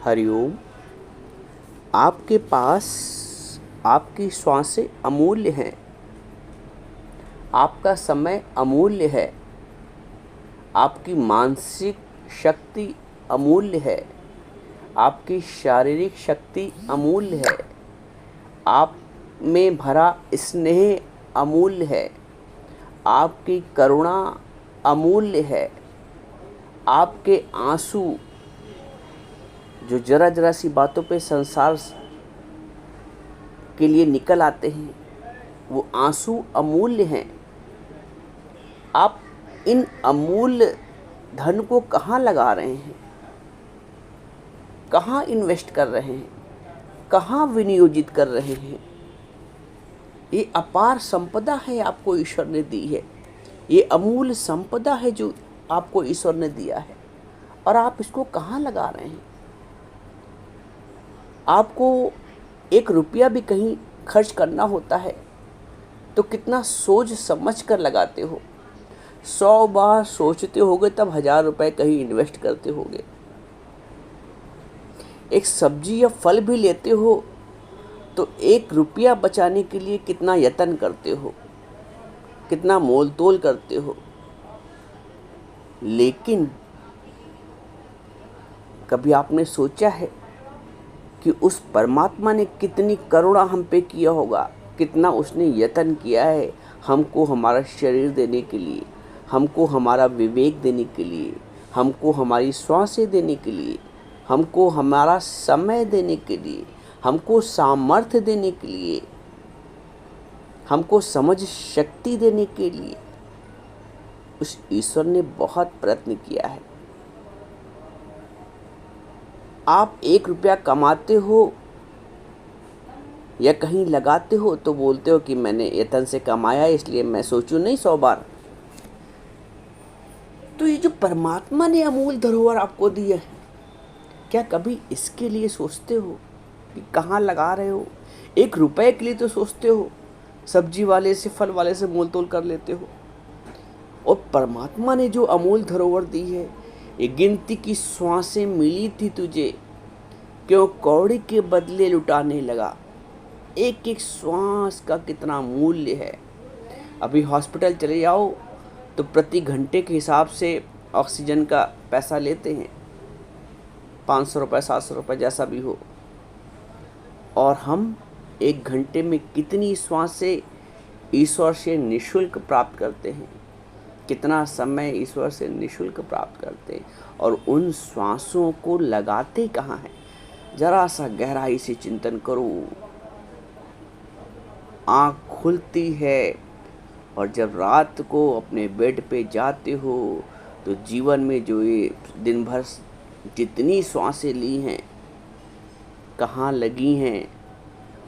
हरिओम। आपके पास आपकी श्वासें अमूल्य हैं, आपका समय अमूल्य है, आपकी मानसिक शक्ति अमूल्य है, आपकी शारीरिक शक्ति अमूल्य है, आप में भरा स्नेह अमूल्य है, आपकी करुणा अमूल्य है, आपके आंसू जो जरा जरा सी बातों पे संसार के लिए निकल आते हैं, वो आंसू अमूल्य हैं। आप इन अमूल्य धन को कहाँ लगा रहे हैं, कहाँ इन्वेस्ट कर रहे हैं, कहाँ विनियोजित कर रहे हैं? ये अपार संपदा है, आपको ईश्वर ने दी है। ये अमूल्य संपदा है जो आपको ईश्वर ने दिया है, और आप इसको कहाँ लगा रहे हैं? आपको 1 रुपया भी कहीं खर्च करना होता है तो कितना सोच समझ कर लगाते हो। 100 बार सोचते होगे तब 1000 रुपये कहीं इन्वेस्ट करते होगे। एक सब्जी या फल भी लेते हो तो 1 रुपया बचाने के लिए कितना यत्न करते हो, कितना मोल तोल करते हो। लेकिन कभी आपने सोचा है कि उस परमात्मा ने कितनी करुणा हम पे किया होगा, कितना उसने यत्न किया है हमको हमारा शरीर देने के लिए, हमको हमारा विवेक देने के लिए, हमको हमारी श्वासें देने के लिए, हमको हमारा समय देने के लिए, हमको सामर्थ्य देने के लिए, हमको समझ शक्ति देने के लिए। उस ईश्वर ने बहुत प्रयत्न किया है। आप 1 रुपया कमाते हो या कहीं लगाते हो तो बोलते हो कि मैंने यत्न से कमाया इसलिए मैं सोचूं नहीं 100 बार। तो ये जो परमात्मा ने अमूल धरोहर आपको दी है, क्या कभी इसके लिए सोचते हो कि कहाँ लगा रहे हो? 1 रुपये के लिए तो सोचते हो, सब्जी वाले से फल वाले से मोल तोल कर लेते हो। और परमात्मा ने जो अमूल धरोहर दी है, ये गिनती की श्वासें मिली थी तुझे, क्यों कौड़ी के बदले लुटाने लगा? एक एक श्वास का कितना मूल्य है। अभी हॉस्पिटल चले जाओ तो प्रति घंटे के हिसाब से ऑक्सीजन का पैसा लेते हैं, 500 रुपये 700 रुपये जैसा भी हो। और हम 1 घंटे में कितनी श्वासें ईश्वर से निःशुल्क प्राप्त करते हैं, कितना समय ईश्वर से निःशुल्क प्राप्त करते हैं। और उन श्वासों को लगाते कहाँ हैं? जरा सा गहराई से चिंतन करो। आँख खुलती है और जब रात को अपने बेड पे जाते हो तो जीवन में जो ये दिन भर जितनी श्वासें ली हैं, कहाँ लगी हैं?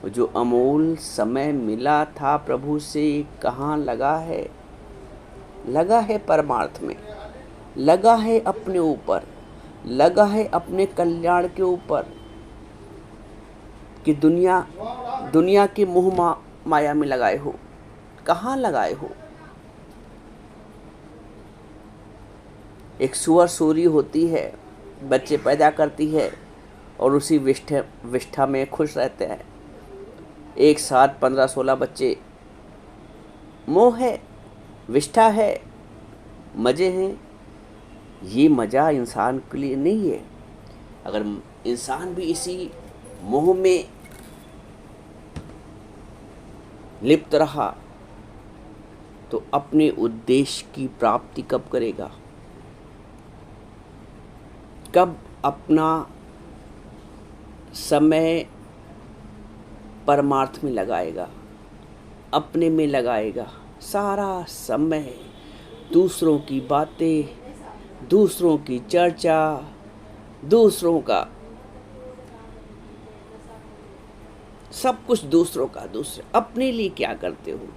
जो अमूल समय मिला था प्रभु से, कहाँ लगा है? लगा है परमार्थ में, लगा है अपने ऊपर, लगा है अपने कल्याण के ऊपर, कि दुनिया के मोह माया में लगाए हो? कहाँ लगाए हो? एक सुअर सूरी होती है, बच्चे पैदा करती है और उसी विष्ठा में खुश रहते हैं। एक साथ 15-16 बच्चे। मोह है, विष्ठा है, मज़े हैं। ये मज़ा इंसान के लिए नहीं है। अगर इंसान भी इसी मोह में लिप्त रहा तो अपने उद्देश्य की प्राप्ति कब करेगा? कब अपना समय परमार्थ में लगाएगा, अपने में लगाएगा? सारा समय दूसरों की बातें, दूसरों की चर्चा, दूसरों का सब कुछ, दूसरों का दूसरे। अपने लिए क्या करते हो?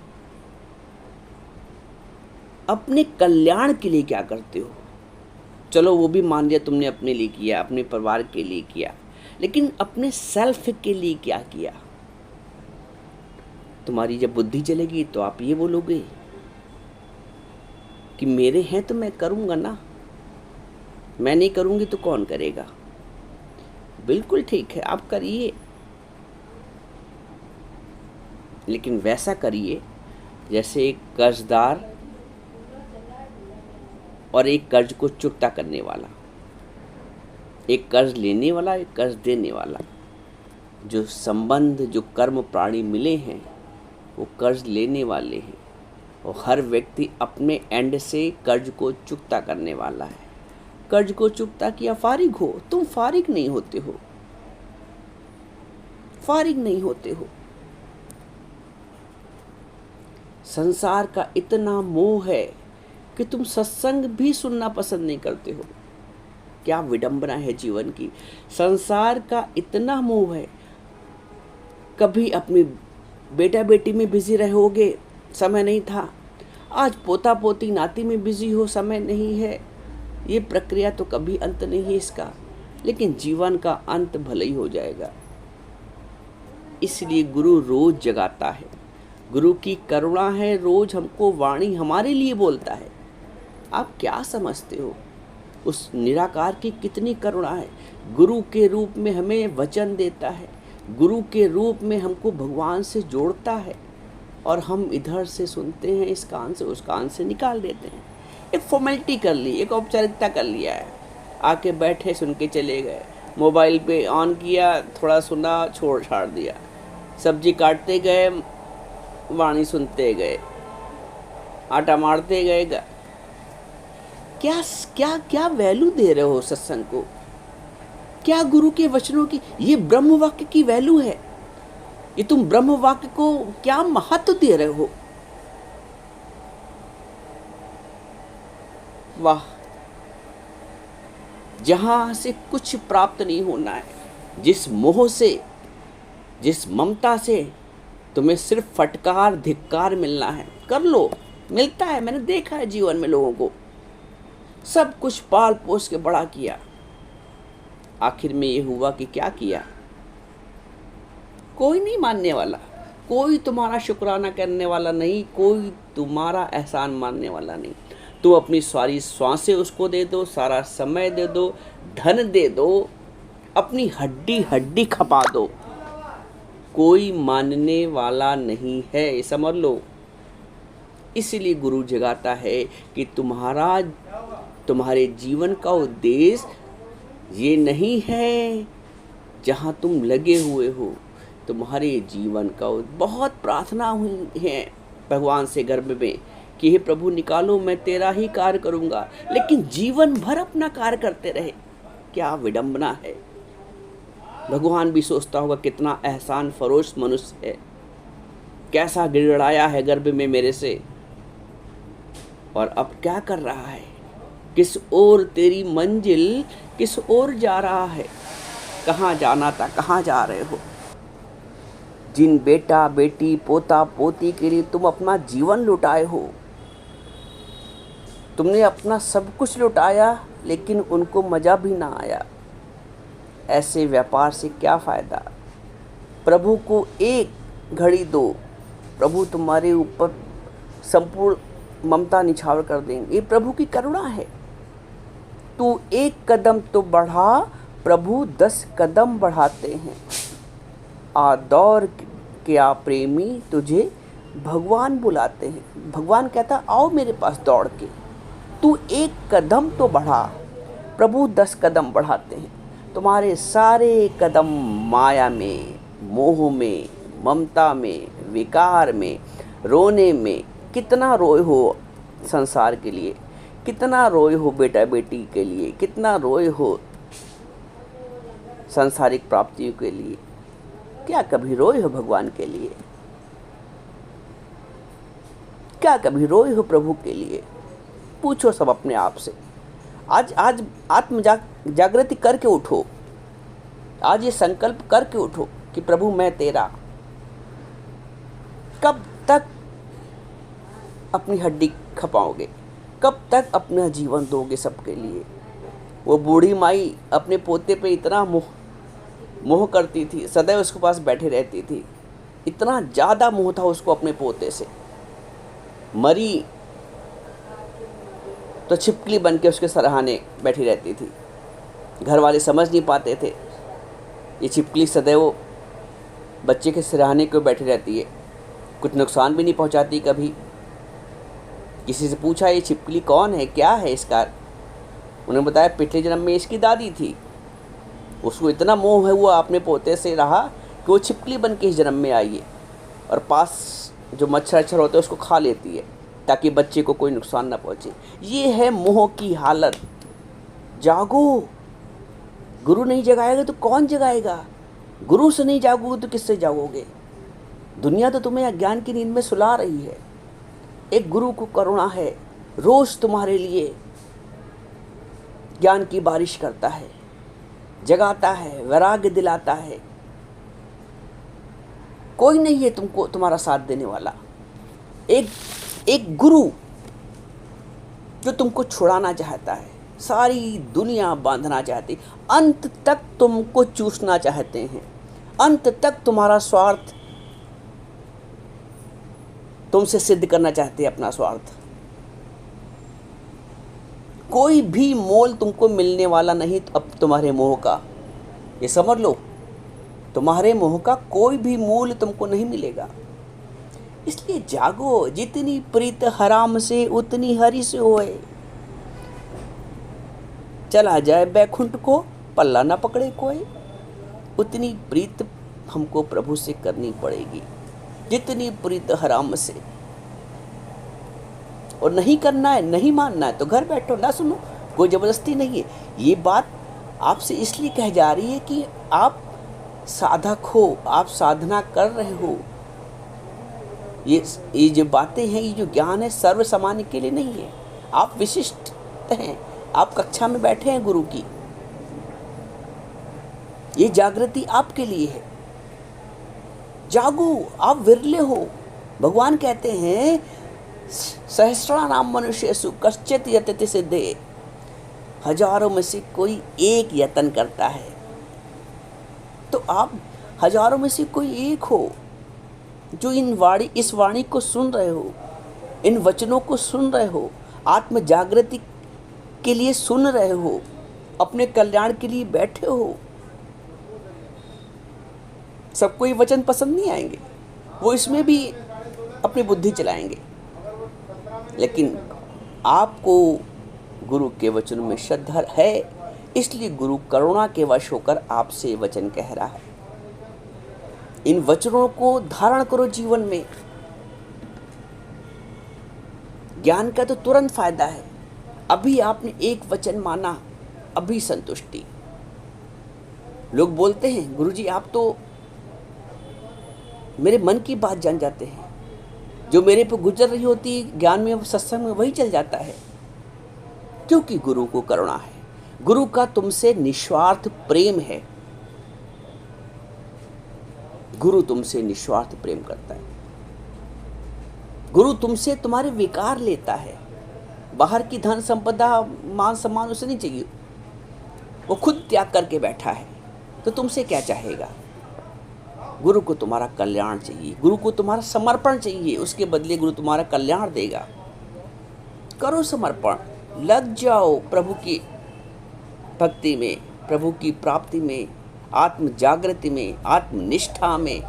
अपने कल्याण के लिए क्या करते हो? चलो वो भी मान लिया तुमने अपने लिए किया, अपने परिवार के लिए किया, लेकिन अपने सेल्फ के लिए क्या किया? तुम्हारी जब बुद्धि चलेगी तो आप ये बोलोगे कि मेरे हैं तो मैं करूँगा ना, मैं नहीं करूँगी तो कौन करेगा? बिल्कुल ठीक है, आप करिए, लेकिन वैसा करिए जैसे एक कर्जदार और एक कर्ज को चुकता करने वाला, एक कर्ज लेने वाला, एक कर्ज देने वाला। जो संबंध, जो कर्म प्राणी मिले हैं वो कर्ज लेने वाले हैं, और हर व्यक्ति अपने एंड से कर्ज को चुकता करने वाला है। कर्ज को चुकता किया, फारिग हो। तुम फारिग नहीं होते हो, फारिग नहीं होते हो। संसार का इतना मोह है कि तुम सत्संग भी सुनना पसंद नहीं करते हो। क्या विडंबना है जीवन की। संसार का इतना मोह है, कभी अपनी बेटा बेटी में बिजी रहोगे, समय नहीं था। आज पोता पोती नाती में बिजी हो, समय नहीं है। ये प्रक्रिया तो कभी अंत नहीं है इसका, लेकिन जीवन का अंत भले ही हो जाएगा। इसलिए गुरु रोज जगाता है, गुरु की करुणा है, रोज हमको वाणी हमारे लिए बोलता है। आप क्या समझते हो उस निराकार की कितनी करुणा है। गुरु के रूप में हमें वचन देता है, गुरु के रूप में हमको भगवान से जोड़ता है, और हम इधर से सुनते हैं, इस कान से उस कान से निकाल देते हैं। एक फॉर्मेलिटी कर ली, एक औपचारिकता कर लिया है, आके बैठे सुन के चले गए, मोबाइल पे ऑन किया, थोड़ा सुना, छोड़ छाड़ दिया, सब्जी काटते गए, वाणी सुनते गए, आटा मारते गए। क्या क्या क्या वैल्यू दे रहे हो सत्संग को? क्या गुरु के वचनों की, ये ब्रह्म वाक्य की वैल्यू है? ये तुम ब्रह्म वाक्य को क्या महत्व दे रहे हो? वाह, जहां से कुछ प्राप्त नहीं होना है, जिस मोह से, जिस ममता से तुम्हें सिर्फ फटकार धिक्कार मिलना है, कर लो, मिलता है। मैंने देखा है जीवन में लोगों को, सब कुछ पाल पोस के बड़ा किया, आखिर में ये हुआ कि क्या किया? कोई नहीं मानने वाला, कोई तुम्हारा शुक्राना करने वाला नहीं, कोई तुम्हारा एहसान मानने वाला नहीं। तुम अपनी सारी सांसें उसको दे दो, सारा समय दे दो, धन दे दो, अपनी हड्डी हड्डी खपा दो, कोई मानने वाला नहीं है, ये समझ लो। इसीलिए गुरु जगाता है कि तुम्हारे जीवन का उद्देश्य ये नहीं है जहाँ तुम लगे हुए हो। तुम्हारे जीवन का बहुत प्रार्थना हुई है भगवान से गर्भ में कि हे प्रभु निकालो, मैं तेरा ही कार्य करूँगा, लेकिन जीवन भर अपना कार्य करते रहे। क्या विडंबना है। भगवान भी सोचता होगा कितना एहसान फरोश मनुष्य है, कैसा गिड़गिड़ाया है गर्भ में मेरे से, और अब क्या कर रहा है, किस ओर तेरी मंजिल, किस ओर जा रहा है, कहाँ जाना था, कहाँ जा रहे हो। जिन बेटा बेटी पोता पोती के लिए तुम अपना जीवन लुटाए हो, तुमने अपना सब कुछ लुटाया, लेकिन उनको मज़ा भी ना आया। ऐसे व्यापार से क्या फ़ायदा। प्रभु को एक घड़ी दो, प्रभु तुम्हारे ऊपर संपूर्ण ममता निछावर कर देंगे। ये प्रभु की करुणा है। तू एक कदम तो बढ़ा, प्रभु 10 कदम बढ़ाते हैं। आ दौड़ क्या प्रेमी, तुझे भगवान बुलाते हैं। भगवान कहता आओ मेरे पास दौड़ के, तू एक कदम तो बढ़ा, प्रभु 10 कदम बढ़ाते हैं। तुम्हारे सारे कदम माया में, मोह में, ममता में, विकार में, रोने में। कितना रोए हो संसार के लिए, कितना रोए हो बेटा बेटी के लिए, कितना रोए हो सांसारिक प्राप्तियों के लिए। क्या कभी रोए हो भगवान के लिए? क्या कभी रोए हो प्रभु के लिए? पूछो सब अपने आप से। आज आत्म जागृति करके उठो। आज ये संकल्प करके उठो कि प्रभु मैं तेरा। कब तक अपनी हड्डी खपाओगे? कब तक अपना जीवन दोगे सबके लिए? वो बूढ़ी माई अपने पोते पे इतना मोह करती थी, सदैव उसके पास बैठे रहती थी, इतना ज़्यादा मोह था उसको अपने पोते से। मरी तो छिपकली बन के उसके सराहने बैठी रहती थी। घर वाले समझ नहीं पाते थे ये छिपकली सदैव बच्चे के सिरहाने को बैठी रहती है, कुछ नुकसान भी नहीं पहुंचाती कभी। किसी से पूछा ये छिपकली कौन है, क्या है इसका, उन्हें बताया पिछले जन्म में इसकी दादी थी। उसको इतना मोह हुआ अपने पोते से रहा कि वो छिपकली बन के इस जन्म में आई है, और पास जो मच्छर अक्षर होते हैं उसको खा लेती है ताकि बच्चे को कोई नुकसान ना पहुंचे। ये है मोह की हालत। जागो, गुरु नहीं जगाएगा तो कौन जगाएगा? गुरु से नहीं जागोगे तो किससे जागोगे? दुनिया तो तुम्हें अज्ञान की नींद में सुला रही है। एक गुरु को करुणा है, रोज तुम्हारे लिए ज्ञान की बारिश करता है, जगाता है, वैराग्य दिलाता है। कोई नहीं है तुमको तुम्हारा साथ देने वाला। एक गुरु जो तुमको छुड़ाना चाहता है, सारी दुनिया बांधना चाहती, अंत तक तुमको चूसना चाहते हैं, अंत तक तुम्हारा स्वार्थ तुमसे सिद्ध करना चाहते हैं, अपना स्वार्थ। कोई भी मोल तुमको मिलने वाला नहीं अब तुम्हारे मोह का, ये समझ लो। तुम्हारे मोह का कोई भी मूल तुमको नहीं मिलेगा। इसलिए जागो, जितनी प्रीत हराम से उतनी हरि से होए। चला जाए बैकुंठ को पल्ला ना पकड़े कोई, उतनी प्रीत हमको प्रभु से करनी पड़ेगी जितनी प्रीत हराम से। और नहीं करना है, नहीं मानना है तो घर बैठो, ना सुनो, कोई जबरदस्ती नहीं है। ये बात आपसे इसलिए कह जा रही है कि आप साधक हो, आप साधना कर रहे हो। ये जो बातें हैं, ये जो ज्ञान है, सर्व सामान्य के लिए नहीं है। आप विशिष्ट हैं, आप कक्षा में बैठे हैं गुरु की, ये जागृति आपके लिए है। जागो, आप विरले हो। भगवान कहते हैं सहस्रा नाम मनुष्यसु कश्चित् यतते सिद्धे, हजारों में से कोई एक यत्न करता है। तो आप हजारों में से कोई एक हो जो इस वाणी को सुन रहे हो, इन वचनों को सुन रहे हो, आत्म जागृति के लिए सुन रहे हो, अपने कल्याण के लिए बैठे हो। सबको ये वचन पसंद नहीं आएंगे, वो इसमें भी अपनी बुद्धि चलाएंगे, लेकिन आपको गुरु के वचनों में श्रद्धा है, इसलिए गुरु करुणा के वश होकर आपसे वचन कह रहा है। इन वचनों को धारण करो जीवन में। ज्ञान का तो तुरंत फायदा है। अभी आपने एक वचन माना, अभी संतुष्टि। लोग बोलते हैं गुरुजी आप तो मेरे मन की बात जान जाते हैं, जो मेरे पे गुजर रही होती ज्ञान में, सत्संग में, वही चल जाता है। क्योंकि गुरु को करुणा है, गुरु का तुमसे निस्वार्थ प्रेम है। गुरु तुमसे निस्वार्थ प्रेम करता है। गुरु तुमसे तुम्हारे विकार लेता है। बाहर की धन संपदा, मान सम्मान उसे नहीं चाहिए, वो खुद त्याग करके बैठा है, तो तुमसे क्या चाहेगा? गुरु को तुम्हारा कल्याण चाहिए, गुरु को तुम्हारा समर्पण चाहिए, उसके बदले गुरु तुम्हारा कल्याण देगा। करो समर्पण, लग जाओ प्रभु की भक्ति में, प्रभु की प्राप्ति में, आत्म जागृति में, आत्मनिष्ठा में।